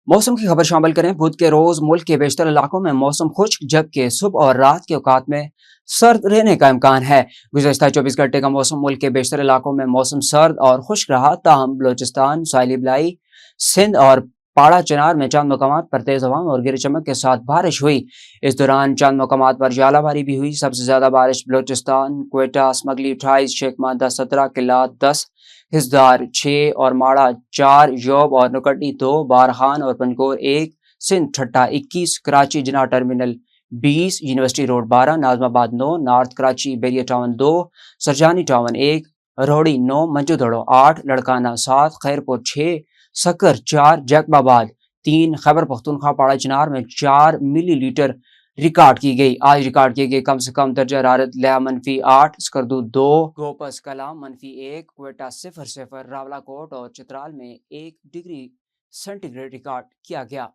मौसम की खबर शामिल करें। बुध के रोज मुल्क के बेशतर इलाकों में मौसम खुश्क, जबकि सुबह और रात के औकात में सर्द रहने का इम्कान है। गुज़श्ता 24 घंटे का मौसम मुल्क के बेशतर इलाकों में मौसम सर्द और खुश्क रहा, ताहम बलोचिस्तान, साहिली बलाई, सिंध और पाड़ा चनार में चंद मकामात पर तेज हवाओं और गिरज चमक के साथ बारिश हुई। इस दौरान चंद मकामात पर जालाबारी भी हुई। सबसे ज्यादा बारिश बलोचिस्तान, क्वेटा, स्मगली 28, शेख मादा 17, किला 10, हिस्दार 6 और माड़ा 4, योब और नुकटी 2, बारहान और Panjgur 1, Sindh Thatta 21, Karachi Jinnah terminal 20, university road 12, Nazimabad 9, north Karachi बेरिया town 2, Surjani town 1, Rohri 9, Moenjodaro 8, Larkana 7, Khairpur 6, Sukkur 4, Jacobabad 3, Khyber Pakhtunkhwa Parachinar में 4 मिलीलीटर रिकॉर्ड की गई। आज रिकॉर्ड किए गए कम से कम दर्जा हरारत लिया -8, स्कर्दू 2, गोपस कलाम -1, क्वेटा 0, रावलाकोट और चित्राल में 1 डिग्री सेंटीग्रेड रिकॉर्ड किया गया।